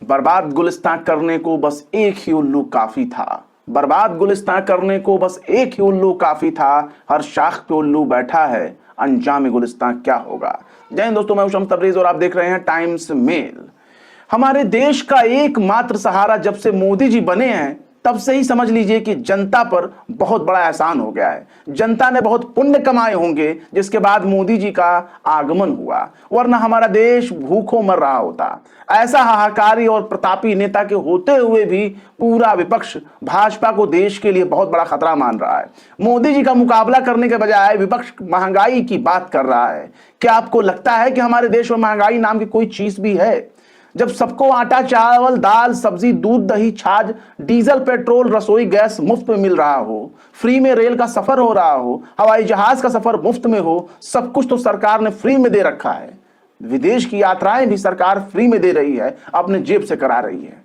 बर्बाद गुलिस्तां करने को बस एक ही उल्लू काफी था। बर्बाद गुलिस्तां करने को बस एक ही उल्लू काफी था। हर शाख पे उल्लू बैठा है, अंजाम गुलिस्तां क्या होगा। जय हिंद दोस्तों, मैं हूं शम्स तबरेज और आप देख रहे हैं टाइम्स मेल। हमारे देश का एकमात्र सहारा जब से मोदी जी बने हैं तब से ही समझ लीजिए कि जनता पर बहुत बड़ा एहसान हो गया है। जनता ने बहुत पुण्य कमाए होंगे जिसके बाद मोदी जी का आगमन हुआ, वरना हमारा देश भूखों मर रहा होता। ऐसा हाहाकारी और प्रतापी नेता के होते हुए भी पूरा विपक्ष भाजपा को देश के लिए बहुत बड़ा खतरा मान रहा है। मोदी जी का मुकाबला करने के बजाय विपक्ष महंगाई की बात कर रहा है। क्या आपको लगता है कि हमारे देश में महंगाई नाम की कोई चीज भी है? जब सबको आटा चावल दाल सब्जी दूध दही छाछ डीजल पेट्रोल रसोई गैस मुफ्त में मिल रहा हो, फ्री में रेल का सफर हो रहा हो, हवाई जहाज का सफर मुफ्त में हो, सब कुछ तो सरकार ने फ्री में दे रखा है। विदेश की यात्राएं भी सरकार फ्री में दे रही है, अपने जेब से करा रही है।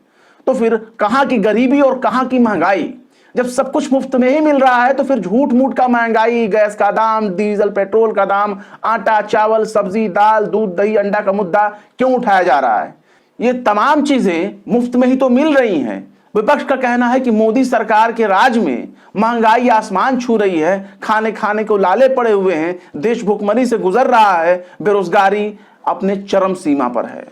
तो फिर कहां की गरीबी और कहां की महंगाई? जब सब कुछ मुफ्त में ही मिल रहा है तो फिर झूठ मूठ का महंगाई, गैस का दाम, डीजल पेट्रोल का दाम, आटा चावल सब्जी दाल दूध दही अंडा का मुद्दा क्यों उठाया जा रहा है? ये तमाम चीजें मुफ्त में ही तो मिल रही हैं। विपक्ष का कहना है कि मोदी सरकार के राज में महंगाई आसमान छू रही है, खाने खाने को लाले पड़े हुए हैं, देश भुखमरी से गुजर रहा है, बेरोजगारी अपने चरम सीमा पर है।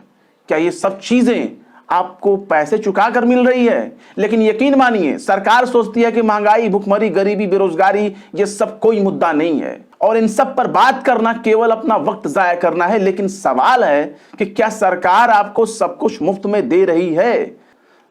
क्या ये सब चीजें आपको पैसे चुका कर मिल रही है? लेकिन यकीन मानिए, सरकार सोचती है कि महंगाई भुखमरी गरीबी बेरोजगारी ये सब कोई मुद्दा नहीं है और इन सब पर बात करना केवल अपना वक्त जाया करना है। लेकिन सवाल है कि क्या सरकार आपको सब कुछ मुफ्त में दे रही है?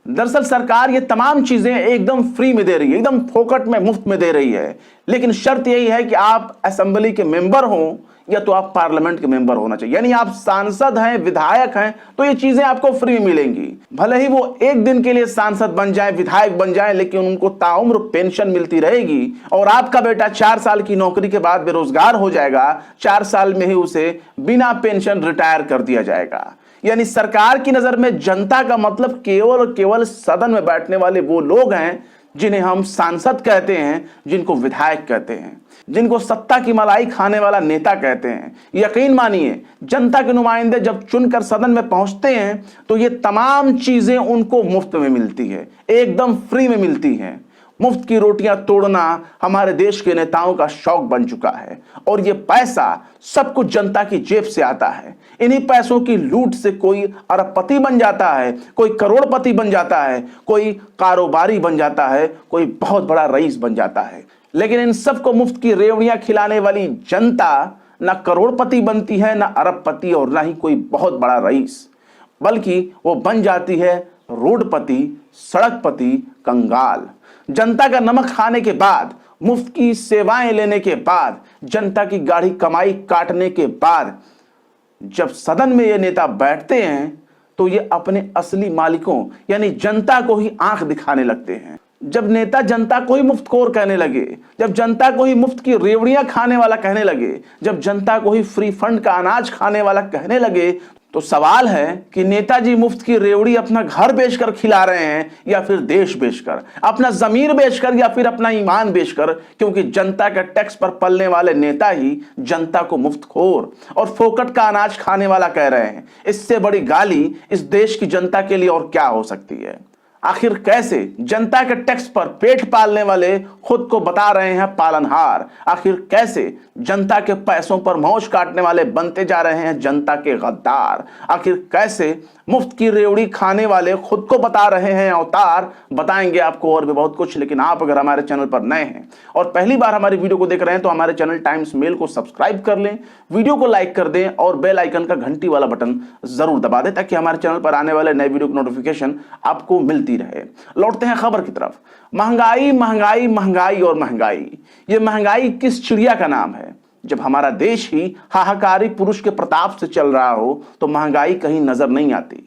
दरअसल सरकार ये तमाम चीजें एकदम फ्री में दे रही है, एकदम फोकट में मुफ्त में दे रही है। लेकिन शर्त यही है कि आप असेंबली के मेंबर हों या तो आप पार्लियामेंट के मेंबर होना चाहिए, यानी आप सांसद हैं विधायक हैं तो ये चीजें आपको फ्री में मिलेंगी। भले ही वो एक दिन के लिए सांसद बन जाए विधायक बन जाए, लेकिन उनको ताउम्र पेंशन मिलती रहेगी। और आपका बेटा 4 साल की नौकरी के बाद बेरोजगार हो जाएगा, 4 साल में ही उसे बिना पेंशन रिटायर कर दिया जाएगा। यानी सरकार की नजर में जनता का मतलब केवल और केवल सदन में बैठने वाले वो लोग हैं जिन्हें हम सांसद कहते हैं, जिनको विधायक कहते हैं, जिनको सत्ता की मलाई खाने वाला नेता कहते हैं। यकीन मानिए, जनता के नुमाइंदे जब चुनकर सदन में पहुंचते हैं तो ये तमाम चीजें उनको मुफ्त में मिलती है, एकदम फ्री में मिलती हैं। मुफ्त की रोटियां तोड़ना हमारे देश के नेताओं का शौक बन चुका है और ये पैसा सब कुछ जनता की जेब से आता है। इन्हीं पैसों की लूट से कोई अरबपति बन जाता है, कोई करोड़पति बन जाता है, कोई कारोबारी बन जाता है, कोई बहुत बड़ा रईस बन जाता है। लेकिन इन सबको मुफ्त की रेवड़ियां खिलाने वाली जनता ना करोड़पति बनती है, ना अरबपति और ना ही कोई बहुत बड़ा रईस, बल्कि वो बन जाती है रोडपति, सड़कपति, कंगाल। जनता का नमक खाने के बाद, मुफ्त की सेवाएं लेने के बाद, जनता की गाढ़ी कमाई काटने के बाद जब सदन में ये नेता बैठते हैं तो ये अपने असली मालिकों यानी जनता को ही आंख दिखाने लगते हैं। जब नेता जनता को ही मुफ्तखोर कहने लगे, जब जनता को ही मुफ्त की रेवड़ियां खाने वाला कहने लगे, जब जनता को ही फ्री फंड का अनाज खाने वाला कहने लगे, तो सवाल है कि नेताजी मुफ्त की रेवड़ी अपना घर बेचकर खिला रहे हैं या फिर देश बेचकर, अपना जमीर बेचकर या फिर अपना ईमान बेचकर। क्योंकि जनता के टैक्स पर पलने वाले नेता ही जनता को मुफ्तखोर और फोकट का अनाज खाने वाला कह रहे हैं। इससे बड़ी गाली इस देश की जनता के लिए और क्या हो सकती है? आखिर कैसे जनता के टैक्स पर पेट पालने वाले खुद को बता रहे हैं पालनहार? आखिर कैसे जनता के पैसों पर मौज काटने वाले बनते जा रहे हैं जनता के गद्दार? आखिर कैसे मुफ्त की रेवड़ी खाने वाले खुद को बता रहे हैं अवतार? बताएंगे आपको और भी बहुत कुछ। लेकिन आप अगर हमारे चैनल पर नए हैं और पहली बार हमारी वीडियो को देख रहे हैं तो हमारे चैनल टाइम्स मेल को सब्सक्राइब कर लें, वीडियो को लाइक कर दें और बेल आइकन का घंटी वाला बटन जरूर दबा दें ताकि हमारे चैनल पर आने वाले नए वीडियो की नोटिफिकेशन आपको मिलती रहे। लौटते हैं खबर की तरफ। महंगाई महंगाई महंगाई और महंगाई, ये महंगाई किस चिड़िया का नाम है? जब हमारा देश ही हाहाकारी पुरुष के प्रताप से चल रहा हो तो महंगाई कहीं नजर नहीं आती।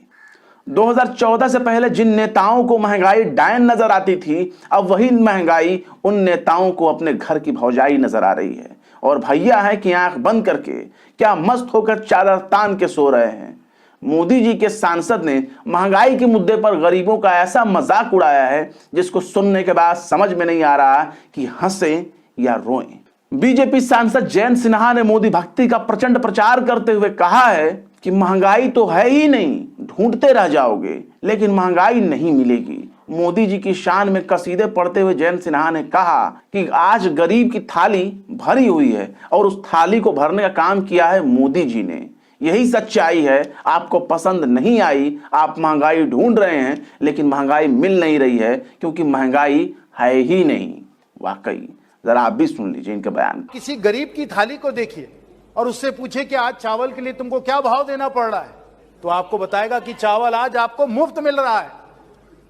2014 से पहले जिन नेताओं को महंगाई डायन नजर आती थी, अब वही महंगाई उन नेताओं को अपने घर की भौजाई नजर आ रही है। और भैया है कि आंख बंद करके क्या मस्त होकर चादर तान के सो रहे हैं। मोदी जी के सांसद ने महंगाई के मुद्दे पर गरीबों का ऐसा मजाक उड़ाया है जिसको सुनने के बाद समझ में नहीं आ रहा कि हंसें या रोएं। बीजेपी सांसद जयंत सिन्हा ने मोदी भक्ति का प्रचंड प्रचार करते हुए कहा है कि महंगाई तो है ही नहीं, ढूंढते रह जाओगे लेकिन महंगाई नहीं मिलेगी। मोदी जी की शान में कसीदे पढ़ते हुए जयंत सिन्हा ने कहा कि आज गरीब की थाली भरी हुई है और उस थाली को भरने का काम किया है मोदी जी ने। यही सच्चाई है। आपको पसंद नहीं आई, आप महंगाई ढूंढ रहे हैं लेकिन महंगाई मिल नहीं रही है क्योंकि महंगाई है ही नहीं। वाकई जरा आप भी सुन लीजिए इनके बयान। किसी गरीब की थाली को देखिए और उससे पूछे कि आज चावल के लिए तुमको क्या भाव देना पड़ रहा है, तो आपको बताएगा कि चावल आज आपको मुफ्त मिल रहा है,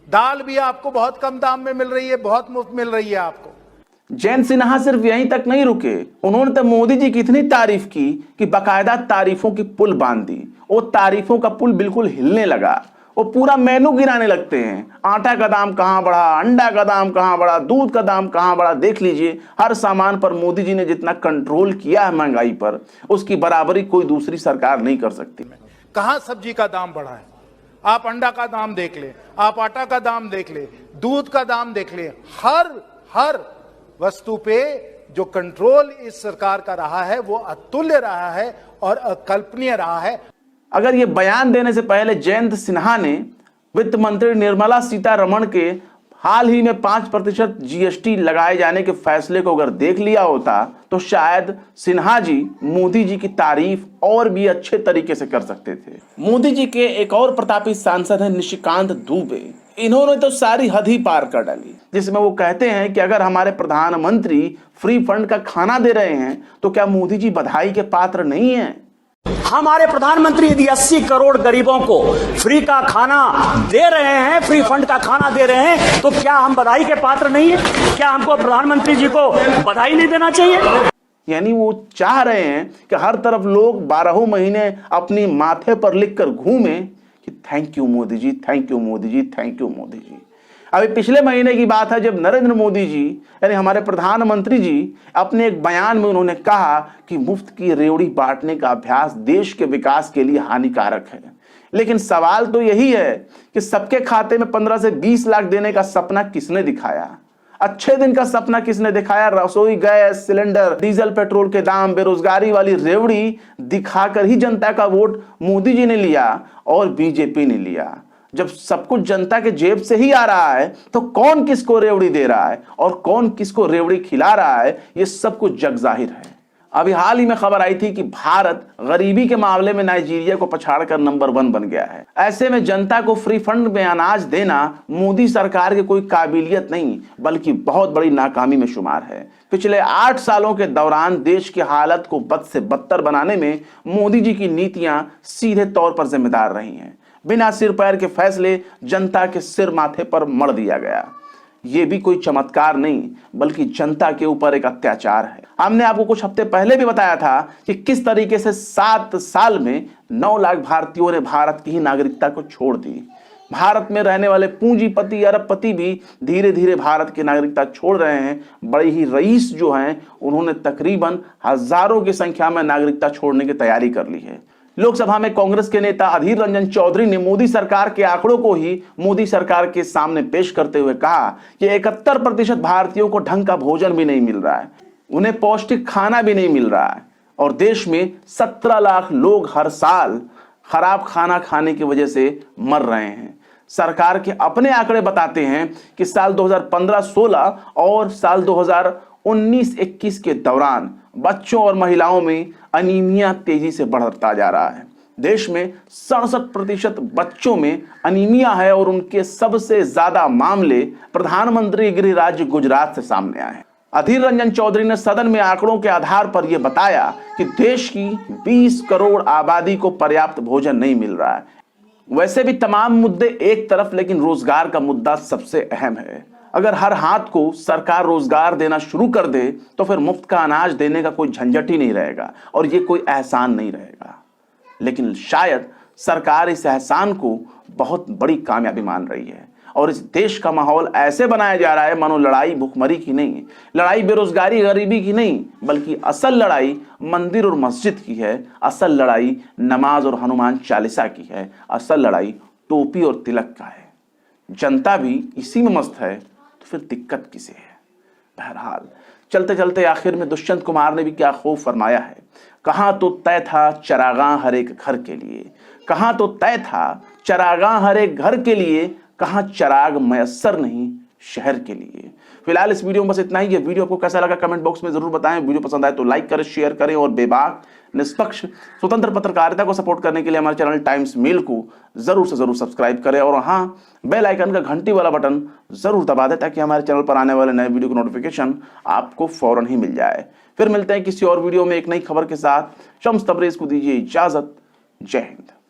दाल भी आपको बहुत कम दाम में मिल रही है, बहुत मुफ्त मिल रही है आपको। जयंत सिन्हा सिर्फ यहीं तक नहीं रुके, उन्होंने तो मोदी जी की इतनी तारीफ की कि बाकायदा तारीफों की पुल बांध दी। वो तारीफों का पुल बिल्कुल हिलने लगा। वो पूरा मेनू गिराने लगते हैं। आटा का दाम कहां बढ़ा, अंडा का दाम कहां बढ़ा, दूध का दाम कहां बढ़ा। देख लीजिए, हर सामान पर मोदी जी ने जितना कंट्रोल किया है महंगाई पर, उसकी बराबरी कोई दूसरी सरकार नहीं कर सकती। कहां सब्जी का दाम बढ़ा है, आप अंडा का दाम देख ले, आप आटा का दाम देख ले, दूध का दाम देख ले, हर वस्तु पे जो कंट्रोल इस सरकार का रहा है वो अतुल्य रहा है और अकल्पनीय रहा है। अगर ये बयान देने से पहले जयंत सिन्हा ने वित्त मंत्री निर्मला सीतारमण के हाल ही में 5% जीएसटी लगाए जाने के फैसले को अगर देख लिया होता तो शायद सिन्हा जी मोदी जी की तारीफ और भी अच्छे तरीके से कर सकते थे। मोदी जी के एक और प्रतापी सांसद हैं निशिकांत दुबे। इन्होंने तो सारी हद ही पार कर डाली, जिसमें वो कहते हैं कि अगर हमारे प्रधानमंत्री फ्री फंड का खाना दे रहे हैं तो क्या मोदी जी बधाई के पात्र नहीं है। हमारे प्रधानमंत्री यदि 80 करोड़ गरीबों को फ्री का खाना दे रहे हैं, फ्री फंड का खाना दे रहे हैं, तो क्या हम बधाई के पात्र नहीं है? क्या हमको प्रधानमंत्री जी को बधाई नहीं देना चाहिए? यानी वो चाह रहे हैं कि हर तरफ लोग 12 महीने अपनी माथे पर लिखकर घूमे कि thank you Modi ji, thank you Modi ji, thank you Modi ji. अभी पिछले महीने की बात है जब नरेंद्र मोदी जी यानी हमारे प्रधानमंत्री जी अपने एक बयान में उन्होंने कहा कि मुफ्त की रेवड़ी बांटने का अभ्यास देश के विकास के लिए हानिकारक है। लेकिन सवाल तो यही है कि सबके खाते में 15 से 20 लाख देने का सपना किसने दिखाया? अच्छे दिन का सपना किसने दिखाया? रसोई गैस सिलेंडर, डीजल पेट्रोल के दाम, बेरोजगारी वाली रेवड़ी दिखाकर ही जनता का वोट मोदी जी ने लिया और बीजेपी ने लिया। जब सब कुछ जनता के जेब से ही आ रहा है तो कौन किसको रेवड़ी दे रहा है और कौन किसको रेवड़ी खिला रहा है, ये सब कुछ जग जाहिर है। अभी हाल ही में खबर आई थी कि भारत गरीबी के मामले में नाइजीरिया को पछाड़कर नंबर 1 बन गया है। ऐसे में जनता को फ्री फंड में अनाज देना मोदी सरकार की कोई काबिलियत नहीं बल्कि बहुत बड़ी नाकामी में शुमार है। पिछले 8 सालों के दौरान देश की हालत को बद से बदतर बनाने में मोदी जी की नीतियां सीधे तौर पर जिम्मेदार रही हैं। बिना सिर पैर के फैसले जनता के सिर माथे पर मढ़ दिया गया। ये भी कोई चमत्कार नहीं बल्कि जनता के ऊपर एक अत्याचार है। हमने आपको कुछ हफ्ते पहले भी बताया था कि किस तरीके से 7 साल में 9 लाख भारतीयों ने भारत की ही नागरिकता को छोड़ दी। भारत में रहने वाले पूंजीपति अरबपति भी धीरे धीरे भारत की नागरिकता छोड़ रहे हैं। बड़े ही रईस जो हैं उन्होंने तकरीबन हजारों की संख्या में नागरिकता छोड़ने की तैयारी कर ली है। लोकसभा में कांग्रेस के नेता अधीर रंजन चौधरी ने मोदी सरकार के आंकड़ों को ही मोदी सरकार के सामने पेश करते हुए कहा कि 71% भारतीयों को ढंग का भोजन भी नहीं मिल रहा है, उन्हें पौष्टिक खाना भी नहीं मिल रहा है और देश में 17 लाख लोग हर साल खराब खाना खाने की वजह से मर रहे हैं। सरकार के अपने आंकड़े बताते हैं कि साल 2015-16 और साल 2019-21 के दौरान बच्चों और महिलाओं में अनीमिया तेजी से बढ़ता जा रहा है। देश में 67% बच्चों में अनीमिया है और उनके सबसे ज्यादा मामले प्रधानमंत्री गृह राज्य गुजरात से सामने आए हैं। अधीर रंजन चौधरी ने सदन में आंकड़ों के आधार पर यह बताया कि देश की 20 करोड़ आबादी को पर्याप्त भोजन नहीं मिल रहा है। वैसे भी तमाम मुद्दे एक तरफ, लेकिन रोजगार का मुद्दा सबसे अहम है। अगर हर हाथ को सरकार रोजगार देना शुरू कर दे तो फिर मुफ्त का अनाज देने का कोई झंझट ही नहीं रहेगा और ये कोई एहसान नहीं रहेगा। लेकिन शायद सरकार इस एहसान को बहुत बड़ी कामयाबी मान रही है और इस देश का माहौल ऐसे बनाया जा रहा है मानो लड़ाई भुखमरी की नहीं, लड़ाई बेरोजगारी गरीबी की नहीं, बल्कि असल लड़ाई मंदिर और मस्जिद की है, असल लड़ाई नमाज और हनुमान चालीसा की है, असल लड़ाई टोपी और तिलक का है। जनता भी इसी में मस्त है तो फिर दिक्कत किसे है। बहरहाल चलते चलते आखिर में दुष्यंत कुमार ने भी क्या खूब फरमाया है। कहां तो तय था चरागां हर एक घर के लिए, कहां तो तय था चरागां हर एक घर के लिए, कहां चराग मयस्सर नहीं शहर के लिए। फिलहाल इस वीडियो में बस इतना ही। ये वीडियो आपको कैसा लगा कमेंट बॉक्स में जरूर बताएं। वीडियो पसंद आए तो लाइक करें, शेयर करें और बेबाक, निष्पक्ष, स्वतंत्र पत्रकारिता को सपोर्ट करने के लिए हमारे चैनल टाइम्स मेल को जरूर से जरूर सब्सक्राइब करें और हाँ, बेल आइकन का घंटी वाला बटन जरूर दबा दें ताकि हमारे चैनल पर आने वाले नए वीडियो की नोटिफिकेशन आपको फौरन ही मिल जाए। फिर मिलते हैं किसी और वीडियो में एक नई खबर के साथ। शम्स तबरेज को दीजिए इजाजत। जय हिंद।